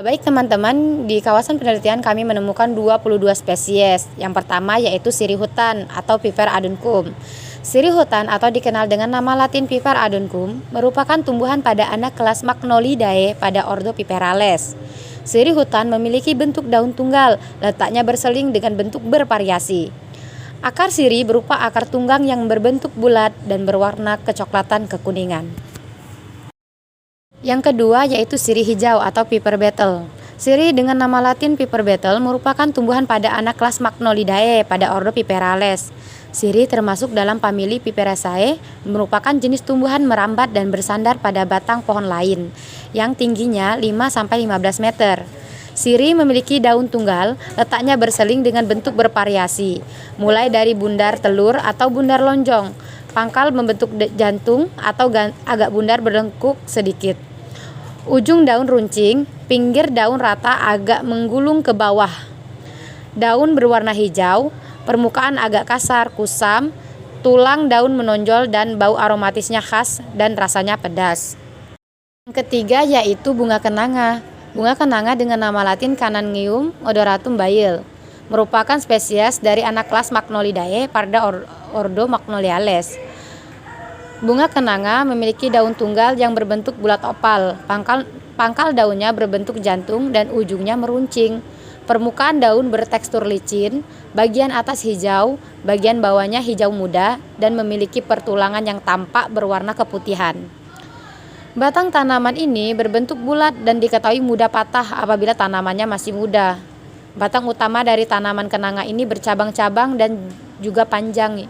Baik teman-teman, di kawasan penelitian kami menemukan 22 spesies. Yang pertama yaitu sirih hutan atau Piper aduncum. Sirih hutan atau dikenal dengan nama latin Piper aduncum merupakan tumbuhan pada anak kelas Magnolidae pada ordo Piperales. Sirih hutan memiliki bentuk daun tunggal, letaknya berseling dengan bentuk bervariasi. Akar sirih berupa akar tunggang yang berbentuk bulat dan berwarna kecoklatan kekuningan. Yang kedua yaitu sirih hijau atau Piper beetle. Sirih dengan nama latin Piper beetle merupakan tumbuhan pada anak kelas Magnolidae pada ordo Piperales. Sirih termasuk dalam famili Piperaceae, merupakan jenis tumbuhan merambat dan bersandar pada batang pohon lain yang tingginya 5-15 meter. Sirih memiliki daun tunggal, letaknya berseling dengan bentuk bervariasi, mulai dari bundar telur atau bundar lonjong, pangkal membentuk jantung atau agak bundar berlengkuk sedikit. Ujung daun runcing, pinggir daun rata agak menggulung ke bawah. Daun berwarna hijau, permukaan agak kasar, kusam, tulang daun menonjol dan bau aromatisnya khas dan rasanya pedas. Yang ketiga yaitu bunga kenanga. Bunga kenanga dengan nama latin Canangium odoratum Bayle merupakan spesies dari anak kelas Magnolidae pada ordo Magnoliales. Bunga kenanga memiliki daun tunggal yang berbentuk bulat opal, pangkal daunnya berbentuk jantung dan ujungnya meruncing. Permukaan daun bertekstur licin, bagian atas hijau, bagian bawahnya hijau muda dan memiliki pertulangan yang tampak berwarna keputihan. Batang tanaman ini berbentuk bulat dan diketahui mudah patah apabila tanamannya masih muda. Batang utama dari tanaman kenanga ini bercabang-cabang dan juga panjang,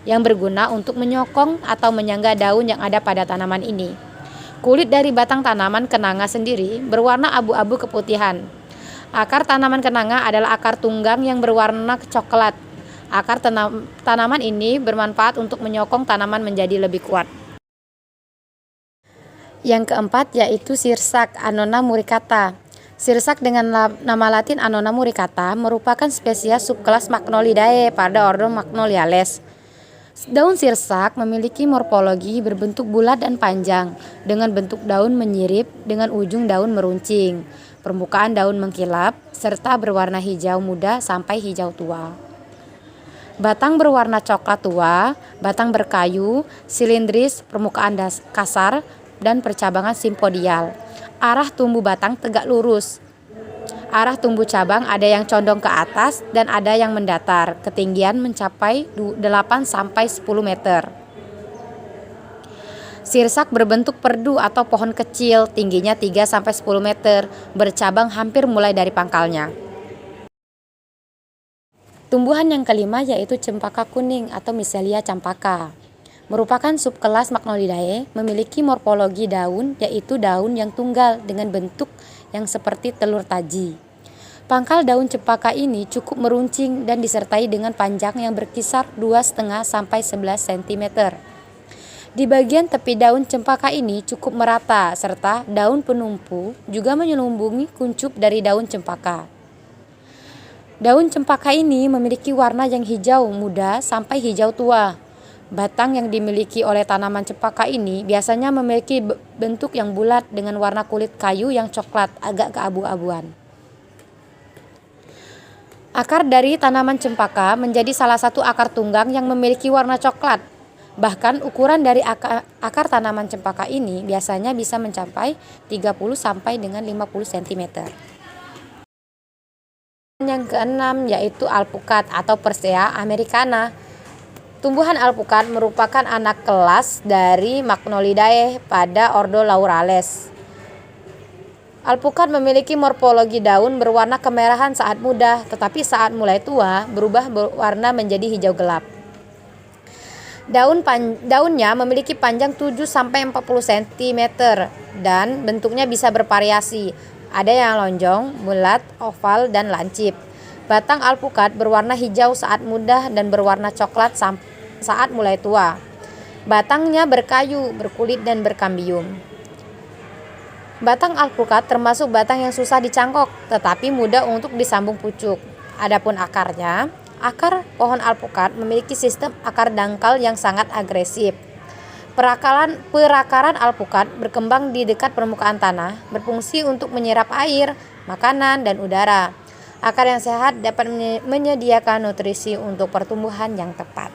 yang berguna untuk menyokong atau menyangga daun yang ada pada tanaman ini. Kulit dari batang tanaman kenanga sendiri berwarna abu-abu keputihan. Akar tanaman kenanga adalah akar tunggang yang berwarna coklat. Akar tanaman ini bermanfaat untuk menyokong tanaman menjadi lebih kuat. Yang keempat yaitu sirsak Annona muricata. Sirsak dengan nama latin Annona muricata merupakan spesies subkelas Magnolidae pada ordo Magnoliales. Daun sirsak memiliki morfologi berbentuk bulat dan panjang, dengan bentuk daun menyirip dengan ujung daun meruncing, permukaan daun mengkilap, serta berwarna hijau muda sampai hijau tua. Batang berwarna coklat tua, batang berkayu, silindris, permukaan kasar, dan percabangan simpodial. Arah tumbuh batang tegak lurus. Arah tumbuh cabang ada yang condong ke atas dan ada yang mendatar, ketinggian mencapai 8-10 meter. Sirsak berbentuk perdu atau pohon kecil, tingginya 3-10 meter, bercabang hampir mulai dari pangkalnya. Tumbuhan yang kelima yaitu cempaka kuning atau Misselia champaca. Merupakan subkelas Magnolidae, memiliki morfologi daun yaitu daun yang tunggal dengan bentuk yang seperti telur taji. Pangkal daun cempaka ini cukup meruncing dan disertai dengan panjang yang berkisar 2,5-11 cm. Di bagian tepi daun cempaka ini cukup merata serta daun penumpu juga menyelumbungi kuncup dari daun cempaka. Daun cempaka ini memiliki warna yang hijau muda sampai hijau tua. Batang yang dimiliki oleh tanaman cempaka ini biasanya memiliki bentuk yang bulat dengan warna kulit kayu yang coklat agak keabu-abuan. Akar dari tanaman cempaka menjadi salah satu akar tunggang yang memiliki warna coklat. Bahkan ukuran dari akar tanaman cempaka ini biasanya bisa mencapai 30 sampai dengan 50 cm. Yang keenam yaitu alpukat atau Persea americana. Tumbuhan alpukat merupakan anak kelas dari Magnolidae pada ordo Laurales. Alpukat memiliki morfologi daun berwarna kemerahan saat muda, tetapi saat mulai tua berubah warna menjadi hijau gelap. Daunnya memiliki panjang 7-40 cm dan bentuknya bisa bervariasi. Ada yang lonjong, bulat, oval, dan lancip. Batang alpukat berwarna hijau saat muda dan berwarna coklat saat mulai tua. Batangnya berkayu, berkulit, dan berkambium. Batang alpukat termasuk batang yang susah dicangkok, tetapi mudah untuk disambung pucuk. Adapun akarnya, akar pohon alpukat memiliki sistem akar dangkal yang sangat agresif. Perakaran alpukat berkembang di dekat permukaan tanah, berfungsi untuk menyerap air, makanan, dan udara. Akar yang sehat dapat menyediakan nutrisi untuk pertumbuhan yang tepat.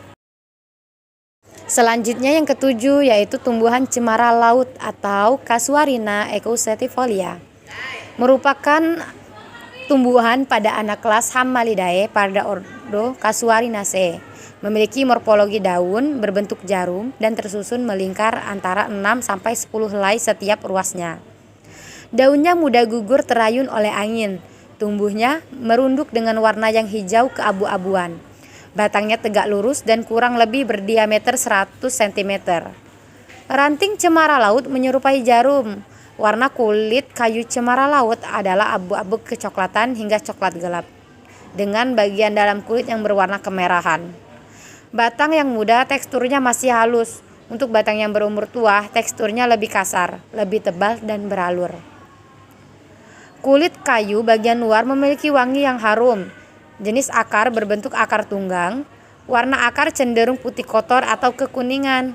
Selanjutnya yang ketujuh yaitu tumbuhan cemara laut atau Casuarina ecosetifolia. Merupakan tumbuhan pada anak kelas Hammalidae pada ordo Casuarinaceae. Memiliki morfologi daun berbentuk jarum dan tersusun melingkar antara 6 sampai 10 helai setiap ruasnya. Daunnya mudah gugur terayun oleh angin. Tumbuhnya merunduk dengan warna yang hijau keabu-abuan. Batangnya tegak lurus dan kurang lebih berdiameter 100 cm. Ranting cemara laut menyerupai jarum. Warna kulit kayu cemara laut adalah abu-abu kecoklatan hingga coklat gelap, dengan bagian dalam kulit yang berwarna kemerahan. Batang yang muda teksturnya masih halus. Untuk batang yang berumur tua, teksturnya lebih kasar, lebih tebal dan beralur. Kulit kayu bagian luar memiliki wangi yang harum. Jenis akar berbentuk akar tunggang. Warna akar cenderung putih kotor atau kekuningan.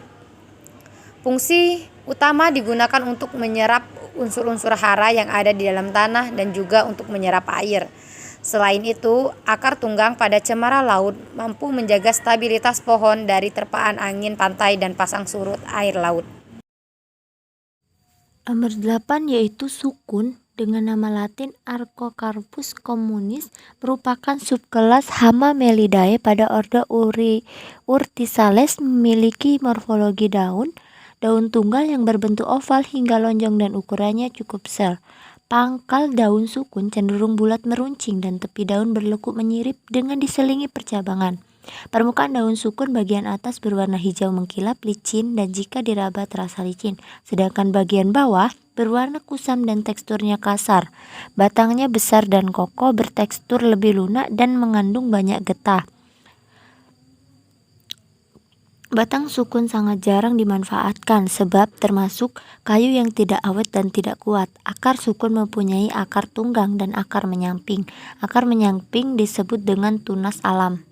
Fungsi utama digunakan untuk menyerap unsur-unsur hara yang ada di dalam tanah dan juga untuk menyerap air. Selain itu, akar tunggang pada cemara laut mampu menjaga stabilitas pohon dari terpaan angin pantai dan pasang surut air laut. Nomor 8 yaitu sukun dengan nama latin Archocarpus communis, merupakan subkelas Hammamelidae pada ordo Urticales, memiliki morfologi daun tunggal yang berbentuk oval hingga lonjong dan ukurannya cukup besar. Pangkal daun sukun cenderung bulat meruncing dan tepi daun berlekuk menyirip dengan diselingi percabangan. Permukaan daun sukun bagian atas berwarna hijau mengkilap licin dan jika diraba terasa licin, sedangkan bagian bawah berwarna kusam dan teksturnya kasar. Batangnya besar dan kokoh, bertekstur lebih lunak dan mengandung banyak getah. Batang sukun sangat jarang dimanfaatkan sebab termasuk kayu yang tidak awet dan tidak kuat. Akar sukun mempunyai akar tunggang dan akar menyamping. Akar menyamping disebut dengan tunas alam.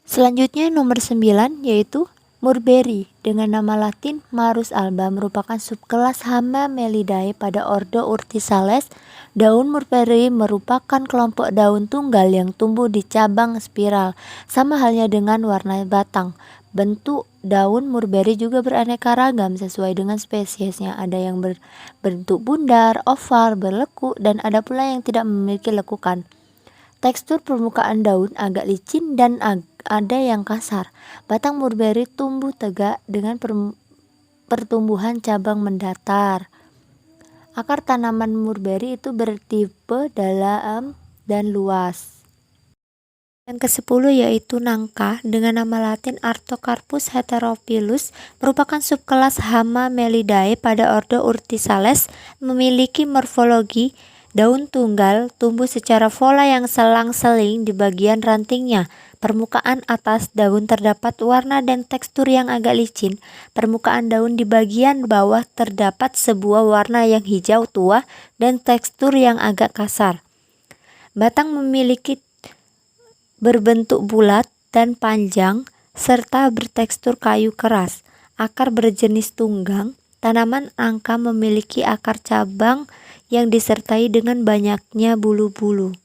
Selanjutnya nomor 9 yaitu Mulberry dengan nama latin Marus alba, merupakan subkelas Hammamelidae pada ordo Urticales. Daun mulberry merupakan kelompok daun tunggal yang tumbuh di cabang spiral, sama halnya dengan warna batang. Bentuk daun mulberry juga beraneka ragam sesuai dengan spesiesnya. Ada yang berbentuk bundar, oval, berlekuk, dan ada pula yang tidak memiliki lekukan. Tekstur permukaan daun agak licin dan ada yang kasar. Batang mulberry tumbuh tegak dengan pertumbuhan cabang mendatar. Akar tanaman mulberry itu bertipe dalam dan luas. Yang ke-10 yaitu nangka dengan nama latin Artocarpus heterophyllus, merupakan subkelas Hammamelidae pada ordo Urticales, memiliki morfologi daun tunggal, tumbuh secara vola yang selang-seling di bagian rantingnya. Permukaan atas daun terdapat warna dan tekstur yang agak licin. Permukaan daun di bagian bawah terdapat sebuah warna yang hijau tua dan tekstur yang agak kasar. Batang memiliki berbentuk bulat dan panjang serta bertekstur kayu keras. Akar berjenis tunggang. Tanaman nangka memiliki akar cabang yang disertai dengan banyaknya bulu-bulu.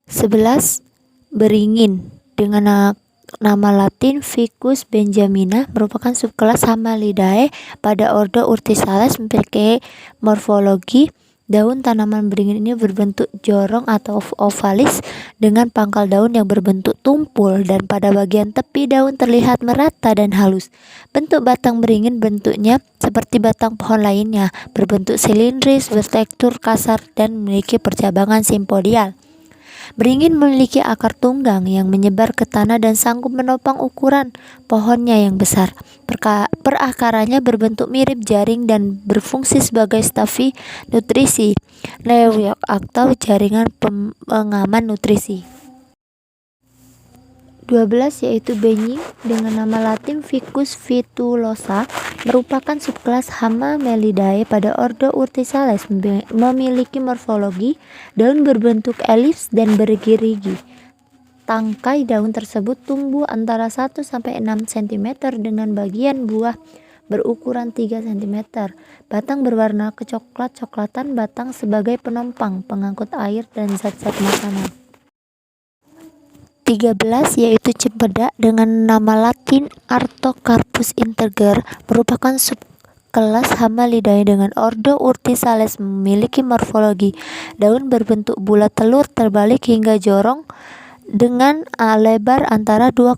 11. Beringin dengan nama latin Ficus benjamina, merupakan subkelas Hammalidae pada ordo Urticales, memiliki morfologi daun. Tanaman beringin ini berbentuk jorong atau ovalis dengan pangkal daun yang berbentuk tumpul dan pada bagian tepi daun terlihat merata dan halus. Bentuk batang beringin bentuknya seperti batang pohon lainnya, berbentuk silindris, bertekstur kasar dan memiliki percabangan simpodial. Beringin memiliki akar tunggang yang menyebar ke tanah dan sanggup menopang ukuran pohonnya yang besar. Perakarannya berbentuk mirip jaring dan berfungsi sebagai staf nutrisi network atau jaringan pengaman nutrisi. 12 yaitu benying dengan nama latin Ficus fitulosa, merupakan subkelas Hammamelidae pada ordo Urticales, memiliki morfologi daun berbentuk elips dan bergerigi. Tangkai daun tersebut tumbuh antara 1 sampai 6 cm dengan bagian buah berukuran 3 cm. Batang berwarna kecoklat-coklatan, batang sebagai penopang, pengangkut air dan zat-zat makanan. 13 yaitu cempedak dengan nama latin Artocarpus integer, merupakan subkelas hama lidae dengan ordo Urticales, memiliki morfologi daun berbentuk bulat telur terbalik hingga jorong dengan lebar antara 2,5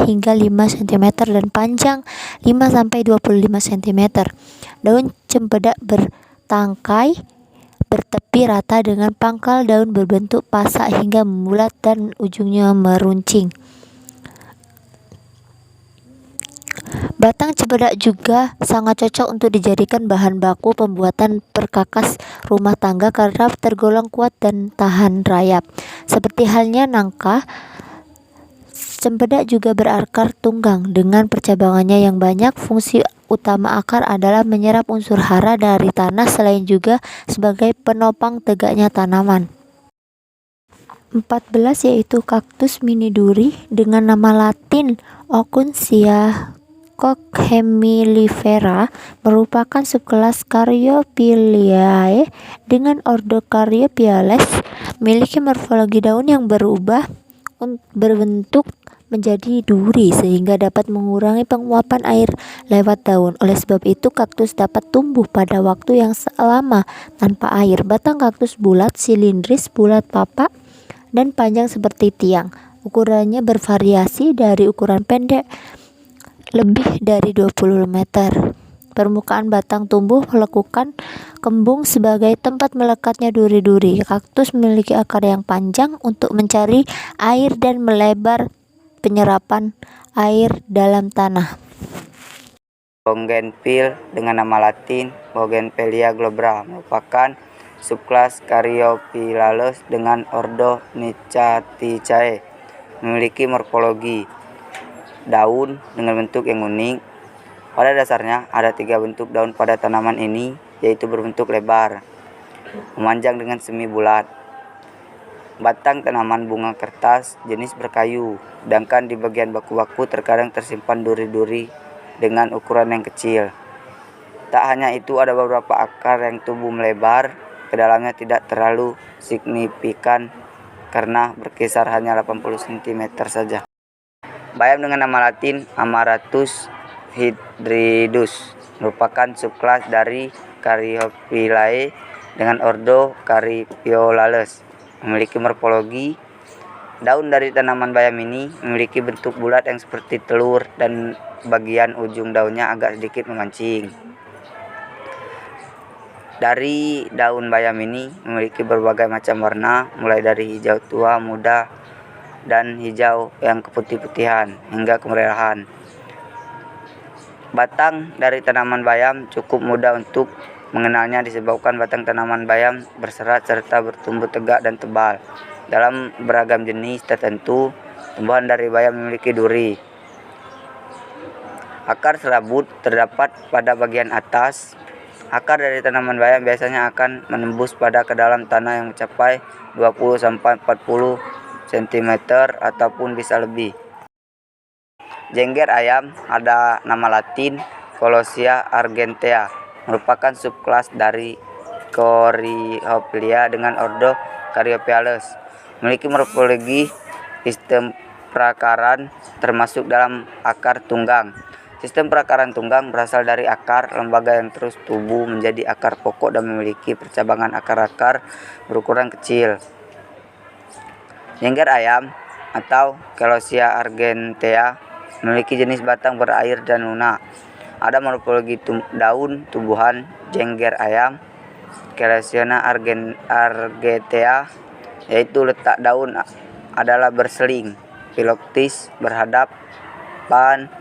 hingga 5 cm dan panjang 5-25 cm. Daun cempedak bertangkai bertepi rata dengan pangkal daun berbentuk pasak hingga membulat dan ujungnya meruncing. Batang cempedak juga sangat cocok untuk dijadikan bahan baku pembuatan perkakas rumah tangga karena tergolong kuat dan tahan rayap. Seperti halnya nangka, cempedak juga berakar tunggang. Dengan percabangannya yang banyak, fungsi utama akar adalah menyerap unsur hara dari tanah selain juga sebagai penopang tegaknya tanaman. 14 yaitu kaktus mini duri dengan nama latin Opuntia Coccemilifera, merupakan subkelas Caryophyllaceae dengan ordo Caryophyllales, memiliki morfologi daun yang berbentuk menjadi duri sehingga dapat mengurangi penguapan air lewat daun. Oleh sebab itu, kaktus dapat tumbuh pada waktu yang lama tanpa air. Batang kaktus bulat, silindris, bulat papak, dan panjang seperti tiang. Ukurannya bervariasi dari ukuran pendek lebih dari 20 meter. Permukaan batang tumbuh melekukan kembung sebagai tempat melekatnya duri-duri. Kaktus memiliki akar yang panjang untuk mencari air dan melebar penyerapan air dalam tanah. Bougainville dengan nama latin Bougainvillea glabra merupakan subkelas Caryophyllales dengan ordo Nycticiae, memiliki morfologi daun dengan bentuk yang unik. Pada dasarnya ada 3 bentuk daun pada tanaman ini, yaitu berbentuk lebar, memanjang dengan semi bulat. Batang tanaman bunga kertas jenis berkayu, sedangkan di bagian baku-baku terkadang tersimpan duri-duri dengan ukuran yang kecil. Tak hanya itu, ada beberapa akar yang tumbuh melebar ke dalamnya tidak terlalu signifikan karena berkisar hanya 80 cm saja. Bayam dengan nama latin Amaratus hydridus merupakan subkelas dari Caryophyllaceae dengan ordo Caryophyllales, memiliki morfologi daun dari tanaman bayam ini memiliki bentuk bulat yang seperti telur dan bagian ujung daunnya agak sedikit memancing. Dari daun bayam ini memiliki berbagai macam warna, mulai dari hijau tua, muda, dan hijau yang keputih-putihan hingga kemerahan. Batang dari tanaman bayam cukup mudah untuk mengenalnya disebabkan batang tanaman bayam berserat serta bertumbuh tegak dan tebal. Dalam beragam jenis tertentu, tumbuhan dari bayam memiliki duri. Akar serabut terdapat pada bagian atas. Akar dari tanaman bayam biasanya akan menembus pada ke dalam tanah yang mencapai 20-40 cm ataupun bisa lebih. Jengger ayam ada nama latin Colosia argentea, merupakan subkelas dari Coryphylla dengan ordo Caryophyllales, memiliki morfologi sistem perakaran termasuk dalam akar tunggang. Sistem perakaran tunggang berasal dari akar lembaga yang terus tumbuh menjadi akar pokok dan memiliki percabangan akar-akar berukuran kecil. Jengger ayam atau Colosia argentea memiliki jenis batang berair dan lunak. Ada morfologi daun tumbuhan jengger ayam Colosia argentea, yaitu letak daun adalah berseling, piloktis, berhadapan.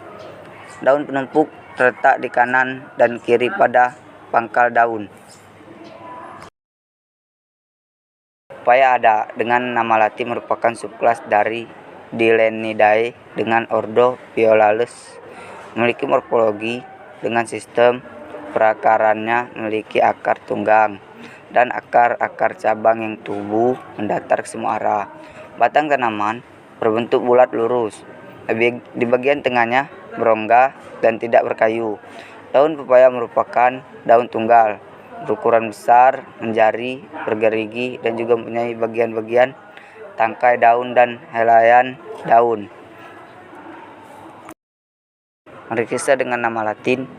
Daun penumpuk terletak di kanan dan kiri pada pangkal daun. Pepaya ada dengan nama latin merupakan subkelas dari Dilenidae dengan ordo Violales, memiliki morfologi dengan sistem perakarannya memiliki akar tunggang dan akar-akar cabang yang tumbuh mendatar ke semua arah. Batang tanaman berbentuk bulat lurus, di bagian tengahnya berongga dan tidak berkayu. Daun pepaya merupakan daun tunggal, berukuran besar, menjari, bergerigi, dan juga mempunyai bagian-bagian tangkai daun dan helaian daun. Markisa dengan nama latin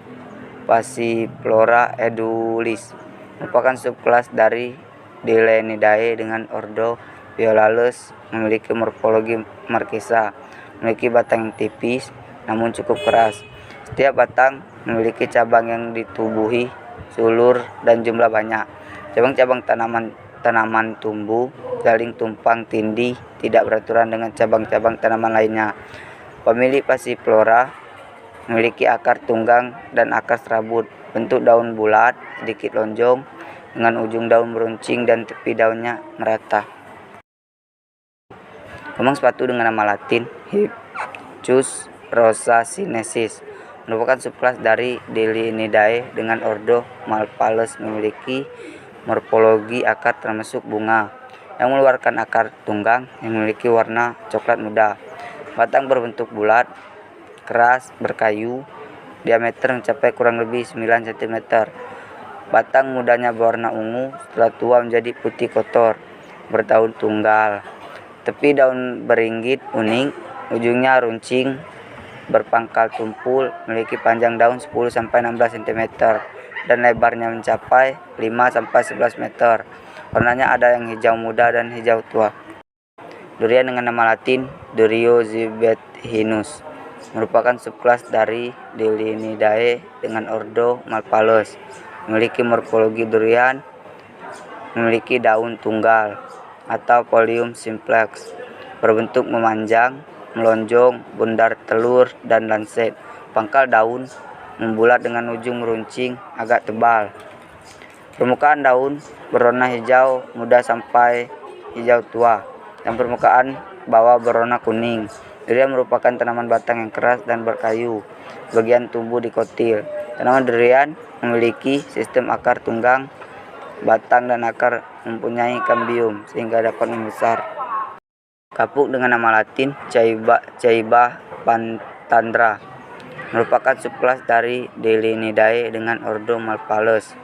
Passiflora edulis merupakan subkelas dari Dilenidae dengan ordo Violales, memiliki morfologi markisa, memiliki batang yang tipis namun cukup keras. Setiap batang memiliki cabang yang ditubuhi sulur dan jumlah banyak. Cabang-cabang tanaman tumbuh saling tumpang tindih, tidak beraturan dengan cabang-cabang tanaman lainnya. Famili Passiflora memiliki akar tunggang dan akar serabut. Bentuk daun bulat, sedikit lonjong, dengan ujung daun meruncing dan tepi daunnya merata. Kembang sepatu dengan nama latin Hipchus rosacenesis merupakan subkelas dari Dilenidae dengan ordo Malpales, memiliki morfologi akar termasuk bunga yang mengeluarkan akar tunggang yang memiliki warna coklat muda. Batang berbentuk bulat, keras, berkayu, diameter mencapai kurang lebih 9 cm. Batang mudanya berwarna ungu, setelah tua menjadi putih kotor, berdaun tunggal. Tepi daun beringgit uning, ujungnya runcing, berpangkal tumpul, memiliki panjang daun 10-16 cm dan lebarnya mencapai 5-11 meter. Warnanya ada yang hijau muda dan hijau tua. Durian dengan nama latin Duriozibethinus merupakan subkelas dari Dilenidae dengan ordo Malpales, memiliki morfologi durian, memiliki daun tunggal atau folium simplex, berbentuk memanjang, melonjong, bundar telur, dan lancet. Pangkal daun membulat dengan ujung meruncing, agak tebal. Permukaan daun berwarna hijau muda sampai hijau tua, dan permukaan bawah berwarna kuning. Durian merupakan tanaman batang yang keras dan berkayu, bagian tumbuh dikotil. Tanaman durian memiliki sistem akar tunggang, batang dan akar mempunyai kambium sehingga dapat membesar. Kapuk dengan nama latin Ceiba pantandra merupakan subkelas dari Dilenidae dengan ordo Malpales,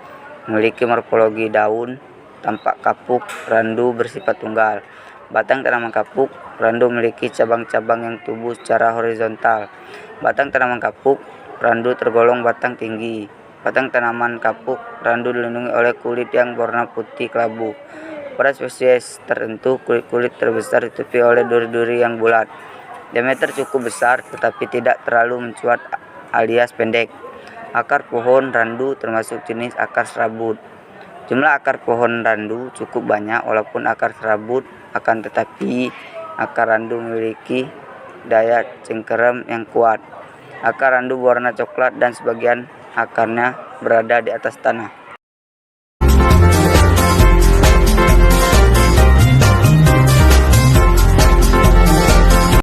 memiliki morfologi daun tampak kapuk, randu, bersifat tunggal. Batang tanaman kapuk randu memiliki cabang-cabang yang tumbuh secara horizontal. Batang tanaman kapuk randu tergolong batang tinggi. Batang tanaman kapuk randu dilindungi oleh kulit yang berwarna putih kelabu. Pada spesies tertentu, kulit-kulit terbesar ditutupi oleh duri-duri yang bulat. Diameter cukup besar tetapi tidak terlalu mencuat alias pendek. Akar pohon randu termasuk jenis akar serabut. Jumlah akar pohon randu cukup banyak walaupun akar serabut, akan tetapi akar randu memiliki daya cengkeram yang kuat. Akar randu berwarna coklat dan sebagian akarnya berada di atas tanah.